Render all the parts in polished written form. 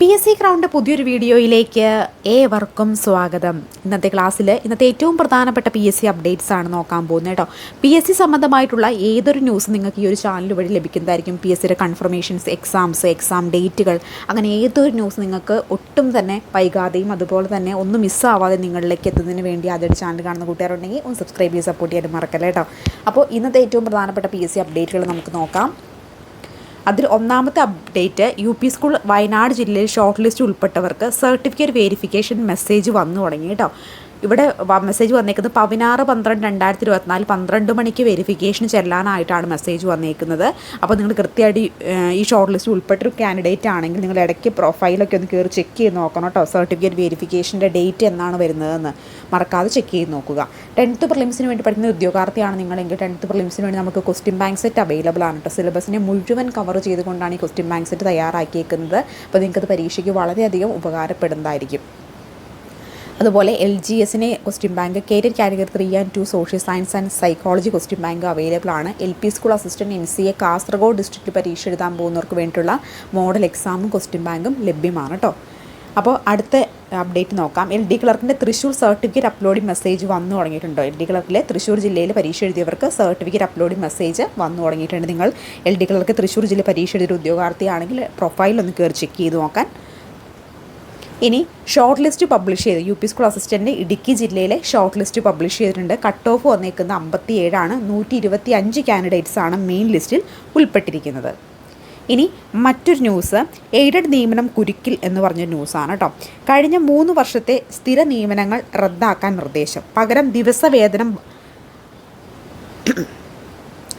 PSC crowned പുതിയൊരു വീഡിയോയിലേക്ക് ഏവർക്കും സ്വാഗതം. ഇന്നത്തെ ക്ലാസ്സിൽ ഏറ്റവും പ്രധാനപ്പെട്ട PSC അപ്ഡേറ്റ്സ് ആണ് നോക്കാൻ പോകുന്നത് കേട്ടോ. PSC സംബന്ധമായിട്ടുള്ള ഏതൊരു ന്യൂസ് നിങ്ങൾക്ക് ഈ ഒരു ചാനൽ വഴി ലഭിക്കുന്നതായിരിക്കും. PSCയുടെ കൺഫർമേഷൻസ്, എക്സാം ഡേറ്റുകൾ, അങ്ങനെ ഏതൊരു ന്യൂസ് നിങ്ങൾക്ക് ഒട്ടും തന്നെ വൈകാതെയും അതുപോലെ തന്നെ ഒന്നും മിസ്സാവാതെ നിങ്ങളിലേക്ക് എത്തുന്നതിന് വേണ്ടി ആദ്യമായിട്ട് ചാനൽ കാണുന്ന കൂട്ടുകാരുണ്ടെങ്കിൽ ഒന്ന് സബ്സ്ക്രൈബ് ചെയ്ത് സപ്പോർട്ട് ചെയ്യാൻ മറക്കല്ലേ കേട്ടോ. അപ്പോൾ ഇന്നത്തെ ഏറ്റവും പ്രധാനപ്പെട്ട PSC അപ്ഡേറ്റുകൾ നമുക്ക് നോക്കാം. അതിൽ ഒന്നാമത്തെ അപ്ഡേറ്റ്, UP സ്കൂൾ വയനാട് ജില്ലയിൽ ഷോർട്ട് ലിസ്റ്റ് ഉൾപ്പെട്ടവർക്ക് സർട്ടിഫിക്കറ്റ് വെരിഫിക്കേഷൻ മെസ്സേജ് വന്നു തുടങ്ങി കേട്ടോ. ഇവിടെ മെസ്സേജ് വന്നേക്കുന്നത് 16/12/2024 12 മണിക്ക് വെരിഫിക്കേഷൻ ചെല്ലാനായിട്ടാണ് മെസ്സേജ് വന്നേക്കുന്നത്. അപ്പോൾ നിങ്ങൾ കൃത്യമായിട്ട് ഈ ഷോർട്ട് ലിസ്റ്റ് ഉൾപ്പെട്ടൊരു കാൻഡിഡേറ്റ് ആണെങ്കിൽ നിങ്ങൾ ഇടയ്ക്ക് പ്രൊഫൈലൊക്കെ ഒന്ന് കയറി ചെക്ക് ചെയ്ത് നോക്കണം കേട്ടോ. സർട്ടിഫിക്കറ്റ് വെരിഫിക്കേഷൻ്റെ ഡേറ്റ് എന്നാണ് വരുന്നതെന്ന് മറക്കാതെ ചെക്ക് ചെയ്ത് നോക്കുക. 10th പ്രിലിംസിന് വേണ്ടി പഠിക്കുന്ന ഉദ്യോഗാർത്ഥിയാണ് നിങ്ങളെങ്കിൽ 10th പ്രിലിംസിന് വേണ്ടി നമുക്ക് ക്വസ്റ്റ്യൻ ബാങ്ക് സെറ്റ് അവൈലബിൾ ആണ് കേട്ടോ. സിലബസിനെ മുഴുവൻ കവർ ചെയ്തുകൊണ്ടാണ് ഈ ക്വസ്റ്റ്യൻ ബാങ്ക് സെറ്റ് തയ്യാറാക്കിയേക്കുന്നത്. അപ്പോൾ നിങ്ങൾക്കത് പരീക്ഷയ്ക്ക് വളരെയധികം ഉപകാരപ്പെടുന്നതായിരിക്കും. അതുപോലെ LGSനെ ക്വസ്റ്റ്യൻ ബാങ്ക്, കേറ്റഡ് category 3 and 2 social science and psychology question bank available ആണ്. LP school assistant NCA Kasaragod ഡിസ്ട്രിക്റ്റിൽ പരീക്ഷ എഴുതാൻ പോകുന്നവർക്ക് വേണ്ടിയിട്ടുള്ള മോഡൽ എക്സാമും ക്വസ്റ്റ്യൻ ബാങ്കും ലഭ്യമാണ് കേട്ടോ. അപ്പോൾ അടുത്ത അപ്ഡേറ്റ് നോക്കാം. LD ക്ലർക്കിൻ്റെ തൃശ്ശൂർ സർട്ടിഫിക്കറ്റ് അപ്ലോഡിംഗ് മെസ്സേജ് വന്നു തുടങ്ങിയിട്ടുണ്ടോ? LD ക്ലർക്കിലെ തൃശ്ശൂർ ജില്ലയിൽ പരീക്ഷ എഴുതിയവർക്ക് സർട്ടിഫിക്കറ്റ് അപ്ലോഡിംഗ് മെസ്സേജ് വന്നു തുടങ്ങിയിട്ടുണ്ട്. നിങ്ങൾ LD ക്ലർക്ക് തൃശ്ശൂർ ജില്ലയിൽ പരീക്ഷ എഴുതിയ ഉദ്യോഗാർത്ഥിയാണെങ്കിൽ പ്രൊഫൈലൊന്ന് കയറി ചെക്ക് ചെയ്ത് നോക്കാൻ. ഇനി ഷോർട്ട് ലിസ്റ്റ് പബ്ലിഷ് ചെയ്ത് UP സ്കൂൾ അസിസ്റ്റൻറ്റ് ഇടുക്കി ജില്ലയിലെ ഷോർട്ട് ലിസ്റ്റ് പബ്ലിഷ് ചെയ്തിട്ടുണ്ട്. കട്ട് ഓഫ് വന്നേക്കുന്ന 57 ആണ്. 125 കാൻഡിഡേറ്റ്സാണ് മെയിൻ ലിസ്റ്റിൽ ഉൾപ്പെട്ടിരിക്കുന്നത്. ഇനി മറ്റൊരു ന്യൂസ്, എയ്ഡഡ് നിയമനം കുരുക്കിൽ എന്ന് പറഞ്ഞൊരു ന്യൂസാണ് കേട്ടോ. കഴിഞ്ഞ 3 വർഷത്തെ സ്ഥിര നിയമനങ്ങൾ റദ്ദാക്കാൻ നിർദ്ദേശം, പകരം ദിവസവേതനം.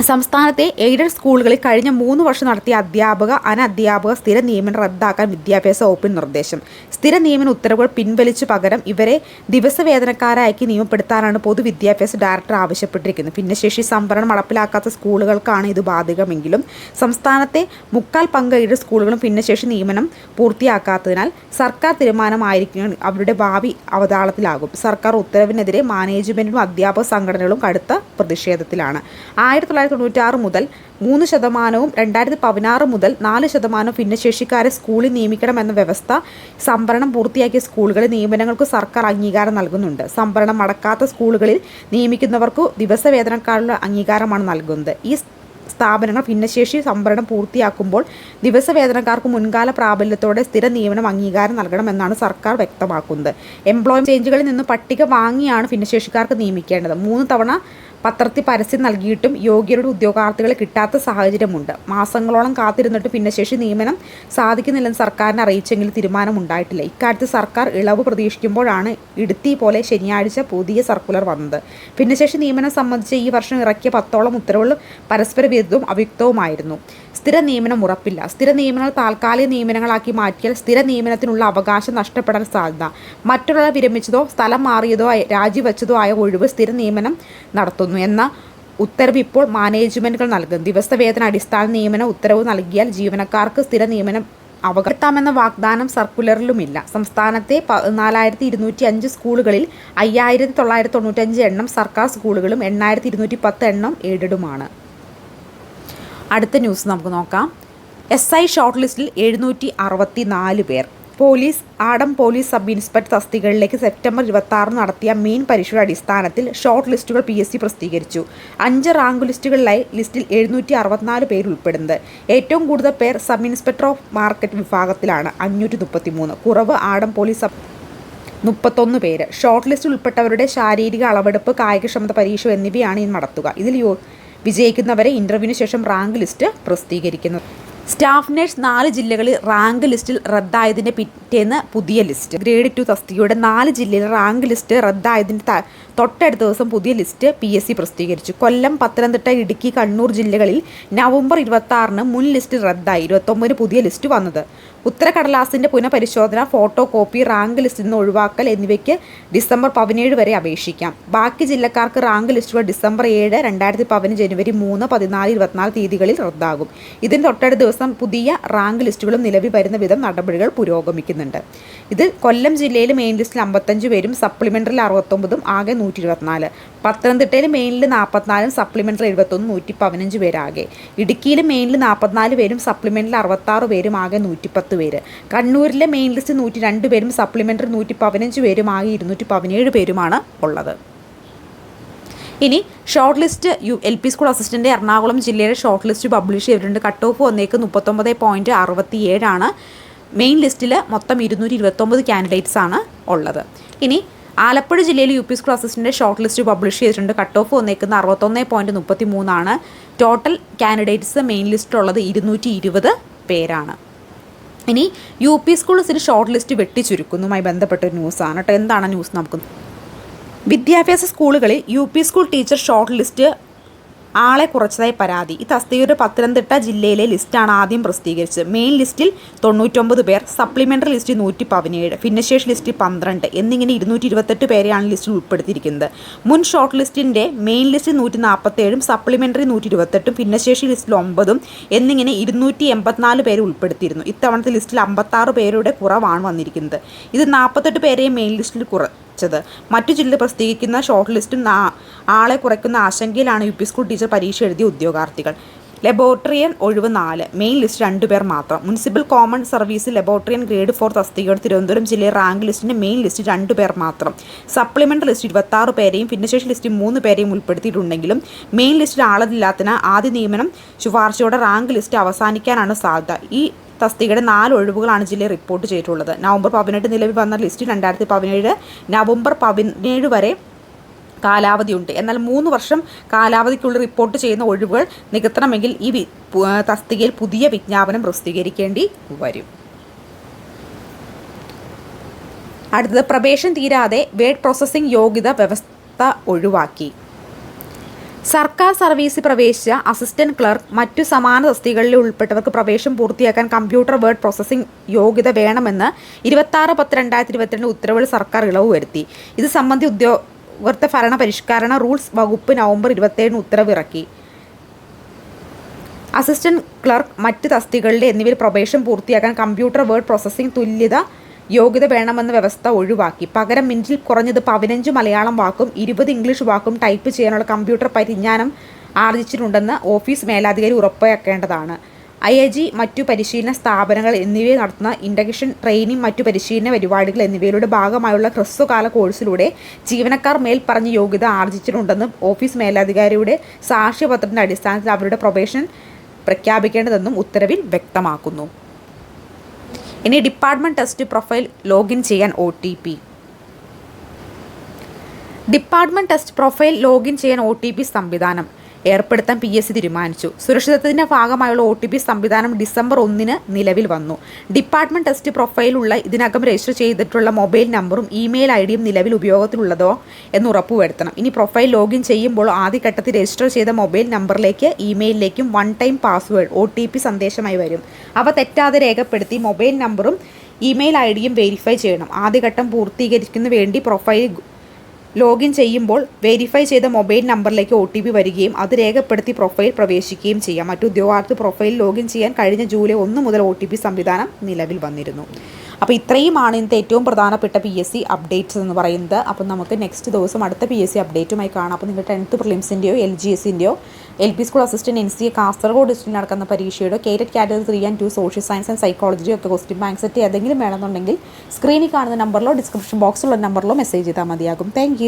സംസ്ഥാനത്തെ എയ്ഡഡ് സ്കൂളുകളിൽ കഴിഞ്ഞ 3 വർഷം നടത്തിയ അധ്യാപക അനധ്യാപക സ്ഥിര നിയമനം റദ്ദാക്കാൻ വിദ്യാഭ്യാസ വകുപ്പിന് നിർദ്ദേശം. സ്ഥിര നിയമന ഉത്തരവുകൾ പിൻവലിച്ചു പകരം ഇവരെ ദിവസവേതനക്കാരാക്കി നിയമപ്പെടുത്താനാണ് പൊതുവിദ്യാഭ്യാസ ഡയറക്ടർ ആവശ്യപ്പെട്ടിരിക്കുന്നത്. ഭിന്നശേഷി സംവരണം നടപ്പിലാക്കാത്ത സ്കൂളുകൾക്കാണ് ഇത് ബാധകമെങ്കിലും സംസ്ഥാനത്തെ 3/4 പങ്ക് എയ്ഡഡ് സ്കൂളുകളും ഭിന്നശേഷി നിയമനം പൂർത്തിയാക്കാത്തതിനാൽ സർക്കാർ തീരുമാനമായിരിക്കും അവരുടെ ഭാവി അവതാളത്തിലാകും. സർക്കാർ ഉത്തരവിനെതിരെ മാനേജ്മെൻറ്റും അധ്യാപക സംഘടനകളും കടുത്ത പ്രതിഷേധത്തിലാണ്. 1996 മുതൽ 3%, 2016 മുതൽ 4% ഭിന്നശേഷിക്കാരെ സ്കൂളിൽ നിയമിക്കണമെന്ന വ്യവസ്ഥ സംവരണം പൂർത്തിയാക്കിയ സ്കൂളുകളിൽ നിയമനങ്ങൾക്ക് സർക്കാർ അംഗീകാരം നൽകുന്നുണ്ട്. സംവരണം അടക്കാത്ത സ്കൂളുകളിൽ നിയമിക്കുന്നവർക്ക് ദിവസവേതനക്കാരുടെ അംഗീകാരമാണ് നൽകുന്നത്. ഈ സ്ഥാപനങ്ങൾ ഭിന്നശേഷി സംവരണം പൂർത്തിയാക്കുമ്പോൾ ദിവസവേതനക്കാർക്ക് മുൻകാല പ്രാബല്യത്തോടെ സ്ഥിര നിയമനം അംഗീകാരം നൽകണമെന്നാണ് സർക്കാർ വ്യക്തമാക്കുന്നത്. എംപ്ലോയ്മെൻറ്റ് ചേഞ്ചുകളിൽ നിന്ന് പട്ടിക വാങ്ങിയാണ് ഭിന്നശേഷിക്കാർക്ക് നിയമിക്കേണ്ടത്. 3 തവണ പത്രത്തിൽ പരസ്യം നൽകിയിട്ടും യോഗ്യരുടെ ഉദ്യോഗാർത്ഥികളെ കിട്ടാത്ത സാഹചര്യമുണ്ട്. മാസങ്ങളോളം കാത്തിരുന്നിട്ട് ഭിന്നശേഷി നിയമനം സാധിക്കുന്നില്ലെന്ന് സർക്കാരിനെ അറിയിച്ചെങ്കിലും തീരുമാനമുണ്ടായിട്ടില്ല. ഇക്കാര്യത്തിൽ സർക്കാർ ഇളവ് പ്രതീക്ഷിക്കുമ്പോഴാണ് ഇടുത്തി പോലെ ശനിയാഴ്ച പുതിയ സർക്കുലർ വന്നത്. ഭിന്നശേഷി നിയമനം സംബന്ധിച്ച് ഈ വർഷം ഇറക്കിയ 10ഓളം ഉത്തരവുകൾ പരസ്പര വിരുദ്ധവും അവ്യക്തവുമായിരുന്നു. സ്ഥിര നിയമനം ഉറപ്പില്ല. സ്ഥിര നിയമനങ്ങൾ താൽക്കാലിക നിയമനങ്ങളാക്കി മാറ്റിയാൽ സ്ഥിര നിയമനത്തിനുള്ള അവകാശം നഷ്ടപ്പെടാൻ സാധ്യത. മറ്റുള്ളവരെ വിരമിച്ചതോ സ്ഥലം മാറിയതോ രാജിവെച്ചതോ ആയ ഒഴിവ് സ്ഥിര നിയമനം നടത്തുന്നു എന്ന ഉത്തരവ് ഇപ്പോൾ മാനേജ്മെൻറ്റുകൾ നൽകും. ദിവസവേതന അടിസ്ഥാന നിയമന ഉത്തരവ് നൽകിയാൽ ജീവനക്കാർക്ക് സ്ഥിര നിയമനം അവഗണിക്കാമെന്ന വാഗ്ദാനം സർക്കുലറിലുമില്ല. സംസ്ഥാനത്തെ 4205 സ്കൂളുകളിൽ 5995 എണ്ണം സർക്കാർ സ്കൂളുകളും 8210 എണ്ണം എയ്ഡഡുമാണ്. അടുത്ത ന്യൂസ് നമുക്ക് നോക്കാം. SI ഷോർട്ട് ലിസ്റ്റിൽ 764 പേർ. പോലീസ് സബ് ഇൻസ്പെക്ടർ തസ്തികകളിലേക്ക് സെപ്റ്റംബർ 26 നടത്തിയ മെയിൻ പരീക്ഷയുടെ അടിസ്ഥാനത്തിൽ ഷോർട്ട് ലിസ്റ്റുകൾ PSC പ്രസിദ്ധീകരിച്ചു. 5 റാങ്ക് ലിസ്റ്റുകളിലായി ലിസ്റ്റിൽ 764 പേര് ഉൾപ്പെടുന്നത്. ഏറ്റവും കൂടുതൽ പേർ സബ് ഇൻസ്പെക്ടർ ഓഫ് മാർക്കറ്റ് വിഭാഗത്തിലാണ്, 533. കുറവ് ആടം പോലീസ് 31 പേര്. ഷോർട്ട് ലിസ്റ്റിൽ ഉൾപ്പെട്ടവരുടെ ശാരീരിക അളവെടുപ്പ്, കായികക്ഷമത പരീക്ഷ എന്നിവയാണ് ഇനി നടത്തുക. ഇതിൽ വിജയിക്കുന്നവരെ ഇൻ്റർവ്യൂവിന് ശേഷം റാങ്ക് ലിസ്റ്റ് പ്രസിദ്ധീകരിക്കുന്നത്. സ്റ്റാഫ് നഴ്സ് 4 ജില്ലകളിൽ റാങ്ക് ലിസ്റ്റിൽ റദ്ദായതിൻ്റെ പിറ്റേന്ന് പുതിയ ലിസ്റ്റ്. ഗ്രേഡ് 2 തസ്തികയുടെ 4 ജില്ലയിൽ റാങ്ക് ലിസ്റ്റ് റദ്ദായതിൻ്റെ തൊട്ടടുത്ത ദിവസം പുതിയ ലിസ്റ്റ് PSC പ്രസിദ്ധീകരിച്ചു. കൊല്ലം, പത്തനംതിട്ട, ഇടുക്കി, കണ്ണൂർ ജില്ലകളിൽ നവംബർ 26 മുൻ ലിസ്റ്റ് റദ്ദായി. 29 പുതിയ ലിസ്റ്റ് വന്നത്. ഉത്തരക്കടലാസിൻ്റെ പുനഃപരിശോധന, ഫോട്ടോ കോപ്പി, റാങ്ക് ലിസ്റ്റിൽ നിന്ന് ഒഴിവാക്കൽ എന്നിവയ്ക്ക് ഡിസംബർ 17 വരെ അപേക്ഷിക്കാം. ബാക്കി ജില്ലക്കാർക്ക് റാങ്ക് ലിസ്റ്റുകൾ ഡിസംബർ 7, 2015, ജനുവരി 3, 14, 24 തീയതികളിൽ റദ്ദാകും. ഇതിന് തൊട്ടടുത്ത ദിവസം ദിവസം പുതിയ റാങ്ക് ലിസ്റ്റുകളും നിലവിൽ വരുന്ന വിധം നടപടികൾ പുരോഗമിക്കുന്നുണ്ട്. ഇത് കൊല്ലം ജില്ലയിൽ മെയിൻ ലിസ്റ്റിൽ 55 പേരും സപ്ലിമെൻ്ററിൽ 69ഉം ആകെ 124. പത്തനംതിട്ടയിൽ മെയിനിൽ 44ഉം സപ്ലിമെൻ്ററി 71 115 പേരാകെ. ഇടുക്കിയിൽ മെയിനിൽ 44 പേരും സപ്ലിമെൻ്ററിൽ 66 പേരും ആകെ 110 പേര്. കണ്ണൂരിലെ മെയിൻ ലിസ്റ്റ് 102 പേരും സപ്ലിമെൻ്ററി 115 പേരും ആകെ 217 പേരുമാണ് ഉള്ളത്. ഇനി short list LP school assistant Ernakulam ജില്ലയുടെ ഷോർട്ട് ലിസ്റ്റ് പബ്ലിഷ് ചെയ്തിട്ടുണ്ട്. കട്ട് ഓഫ് വന്നേക്ക് 39.67 മെയിൻ ലിസ്റ്റിൽ മൊത്തം 229 കാൻഡിഡേറ്റ്സ് ആണ് ഉള്ളത്. ഇനി ആലപ്പുഴ ജില്ലയിൽ UP school assistant short list publish ചെയ്തിട്ടുണ്ട്. കട്ട് ഓഫ് വന്നേക്കുന്ന 61.33 ടോട്ടൽ കാൻഡിഡേറ്റ്സ് മെയിൻ ലിസ്റ്റിലുള്ളത് 220 പേരാണ്. ഇനി UP സ്കൂൾസിന് ഷോർട്ട് ലിസ്റ്റ് വെട്ടിച്ചുരുക്കുന്നതുമായി ബന്ധപ്പെട്ട ന്യൂസാണ് കേട്ടോ. എന്താണ് ന്യൂസ് നമുക്ക് വിദ്യാഭ്യാസ സ്കൂളുകളിൽ UP school teacher short list ആളെ കുറച്ചതായി പരാതി. ഈ തസ്തികയുടെ പത്തനംതിട്ട ജില്ലയിലെ ലിസ്റ്റാണ് ആദ്യം പ്രസിദ്ധീകരിച്ചത്. മെയിൻ ലിസ്റ്റിൽ 99 പേർ, സപ്ലിമെൻ്ററി ലിസ്റ്റിൽ 117, ഭിന്നശേഷി ലിസ്റ്റിൽ 12 എന്നിങ്ങനെ 228 പേരെയാണ് ലിസ്റ്റിൽ ഉൾപ്പെടുത്തിയിരിക്കുന്നത്. മുൻ ഷോർട്ട് ലിസ്റ്റിൻ്റെ മെയിൻ ലിസ്റ്റിൽ 147, സപ്ലിമെൻ്ററി 128, ഭിന്നശേഷി ലിസ്റ്റിൽ 9 എന്നിങ്ങനെ 284 പേരെ ഉൾപ്പെടുത്തിയിരുന്നു. ഇത്തവണത്തെ ലിസ്റ്റിൽ 56 പേരുടെ കുറവാണ് വന്നിരിക്കുന്നത്. ഇത് 48 പേരെയും മെയിൻ ലിസ്റ്റിൽ മറ്റു ജില്ലയിൽ പ്രസിദ്ധീകരിക്കുന്ന ഷോർട്ട് ലിസ്റ്റും ആളെ കുറയ്ക്കുന്ന ആശങ്കയിലാണ് UP സ്കൂൾ ടീച്ചർ പരീക്ഷ എഴുതിയ ഉദ്യോഗാർത്ഥികൾ. ലബോറട്ടറിയൻ ഒഴിവ് 4, മെയിൻ ലിസ്റ്റ് 2 പേർ മാത്രം. മുനിസിപ്പൽ കോമൺ സർവീസ് ലബോറട്ടറിയൻ ഗ്രേഡ് 4 തസ്തികയുടെ തിരുവനന്തപുരം ജില്ലയിൽ റാങ്ക് ലിസ്റ്റിൻ്റെ മെയിൻ ലിസ്റ്റ് 2 പേർ മാത്രം. സപ്ലിമെൻ്ററി ലിസ്റ്റ് 26 പേരെയും ഭിന്നശേഷി ലിസ്റ്റ് 3 പേരെയും ഉൾപ്പെടുത്തിയിട്ടുണ്ടെങ്കിലും മെയിൻ ലിസ്റ്റിൽ ആളില്ലാത്തതിന് ആദ്യ നിയമനം ശുപാർശയോടെ റാങ്ക് ലിസ്റ്റ് അവസാനിക്കാനാണ് സാധ്യത. ഈ തസ്തികയുടെ 4 ഒഴിവുകളാണ് ജില്ലയിൽ റിപ്പോർട്ട് ചെയ്തിട്ടുള്ളത്. നവംബർ 18 നിലവിൽ വന്ന ലിസ്റ്റ് 2017 നവംബർ 17 വരെ കാലാവധിയുണ്ട്. എന്നാൽ 3 വർഷം കാലാവധിക്കുള്ളിൽ റിപ്പോർട്ട് ചെയ്യുന്ന ഒഴിവുകൾ നികത്തണമെങ്കിൽ ഈ തസ്തികയിൽ പുതിയ വിജ്ഞാപനം പ്രസിദ്ധീകരിക്കേണ്ടി വരും. അടുത്തത് പ്രവേശനം തീരാതെ വേഡ് പ്രോസസ്സിംഗ് യോഗ്യത വ്യവസ്ഥ ഒഴിവാക്കി. സർക്കാർ സർവീസിൽ പ്രവേശിച്ച അസിസ്റ്റന്റ് ക്ലർക്ക് മറ്റു സമാന തസ്തികകളിൽ ഉൾപ്പെട്ടവർക്ക് പ്രവേശനം പൂർത്തിയാക്കാൻ കമ്പ്യൂട്ടർ വേർഡ് പ്രോസസ്സിംഗ് യോഗ്യത വേണമെന്ന് 26/10/2022 ഉത്തരവിൽ സർക്കാർ ഇളവ് വരുത്തി. ഇത് സംബന്ധിച്ച് ഉദ്യോഗസ്ഥ ഭരണ പരിഷ്കരണ റൂൾസ് വകുപ്പ് നവംബർ 27 ഉത്തരവിറക്കി. അസിസ്റ്റന്റ് ക്ലർക്ക് മറ്റ് തസ്തികകളിലെ എന്നിവയിൽ പ്രവേശനം പൂർത്തിയാക്കാൻ കമ്പ്യൂട്ടർ വേർഡ് പ്രോസസ്സിംഗ് തുല്യത യോഗ്യത വേണമെന്ന വ്യവസ്ഥ ഒഴിവാക്കി. പകരം മിനിറ്റിൽ കുറഞ്ഞത് 15 മലയാളം വാക്കും 20 ഇംഗ്ലീഷ് വാക്കും ടൈപ്പ് ചെയ്യാനുള്ള കമ്പ്യൂട്ടർ പരിജ്ഞാനം ആർജിച്ചിട്ടുണ്ടെന്ന് ഓഫീസ് മേലധികാരി ഉറപ്പാക്കേണ്ടതാണ്. IIG മറ്റു പരിശീലന സ്ഥാപനങ്ങൾ എന്നിവയെ നടത്തുന്ന ഇൻഡക്ഷൻ ട്രെയിനിങ് മറ്റു പരിശീലന പരിപാടികൾ എന്നിവയുടെ ഭാഗമായുള്ള ഹ്രസ്വകാല കോഴ്സിലൂടെ ജീവനക്കാർ മേൽപ്പറഞ്ഞ യോഗ്യത ആർജിച്ചിട്ടുണ്ടെന്ന് ഓഫീസ് മേലധികാരിയുടെ സാക്ഷ്യപത്രത്തിൻ്റെ അടിസ്ഥാനത്തിൽ അവരുടെ പ്രൊബേഷൻ പ്രഖ്യാപിക്കേണ്ടതെന്നും ഉത്തരവിൽ വ്യക്തമാക്കുന്നു. ഇനി ഡിപ്പാർട്ട്മെൻറ്റ് ടെസ്റ്റ് പ്രൊഫൈൽ ലോഗിൻ ചെയ്യാൻ OTP. Department test profile login ചെയ്യാൻ OTP സംവിധാനം ഏർപ്പെടുത്താൻ PSC തീരുമാനിച്ചു. സുരക്ഷിതത്വത്തിൻ്റെ ഭാഗമായുള്ള OTP സംവിധാനം ഡിസംബർ 1 നിലവിൽ വന്നു. ഡിപ്പാർട്ട്മെൻറ്റ് ടെസ്റ്റ് പ്രൊഫൈലുള്ള ഇതിനകം രജിസ്റ്റർ ചെയ്തിട്ടുള്ള മൊബൈൽ നമ്പറും ഇമെയിൽ IDയും നിലവിൽ ഉപയോഗത്തിലുള്ളതോ എന്ന് ഉറപ്പുവരുത്തണം. ഇനി പ്രൊഫൈൽ ലോഗിൻ ചെയ്യുമ്പോൾ ആദ്യഘട്ടത്തിൽ രജിസ്റ്റർ ചെയ്ത മൊബൈൽ നമ്പറിലേക്ക് ഇമെയിലിലേക്കും 1 ടൈം പാസ്വേഡ് OTP സന്ദേശമായി വരും. അവ തെറ്റാതെ രേഖപ്പെടുത്തി മൊബൈൽ നമ്പറും ഇമെയിൽ IDയും വെരിഫൈ ചെയ്യണം. ആദ്യഘട്ടം പൂർത്തീകരിക്കുന്നതിന് വേണ്ടി പ്രൊഫൈൽ ലോഗിൻ ചെയ്യുമ്പോൾ വെരിഫൈ ചെയ്ത മൊബൈൽ നമ്പറിലേക്ക് OTP വരികയും അത് രേഖപ്പെടുത്തി പ്രൊഫൈൽ പ്രവേശിക്കുകയും ചെയ്യാം. മറ്റു ഉദ്യോഗാർത്ഥി പ്രൊഫൈൽ ലോഗിൻ ചെയ്യാൻ കഴിഞ്ഞ ജൂലൈ 1 മുതൽ OTP സംവിധാനം നിലവിൽ വന്നിരുന്നു. അപ്പോൾ ഇത്രയുമാണ് ഇന്നത്തെ ഏറ്റവും പ്രധാനപ്പെട്ട PSC അപ്ഡേറ്റ്സ് എന്ന് പറയുന്നത്. അപ്പോൾ നമുക്ക് നെക്സ്റ്റ് ദിവസം അടുത്ത PSC അപ്ഡേറ്റുമായി കാണാം. അപ്പോൾ നിങ്ങൾ 10th പ്രിലിംസിൻ്റെയോ LGSൻ്റെയോ LP school assistant NCA Kasaragod ഡിസ്ട്രിക്റ്റിൽ നടക്കുന്ന പരീക്ഷയുടെ കേറ്റഡ് category 3 and 2 social science and സൈക്കോളജിയോ ഒക്കെ ക്വസ്റ്റ്യൻ ബാങ്ക് സെറ്റ് ഏതെങ്കിലും വേണമെന്നുണ്ടെങ്കിൽ സ്ക്രീനിൽ കാണുന്ന നമ്പറിലോ ഡിസ്ക്രിപ്ഷൻ ബോക്സിലുള്ള നമ്പറിലോ മെസ്സേജ് ചെയ്താൽ മതിയാകും. താങ്ക്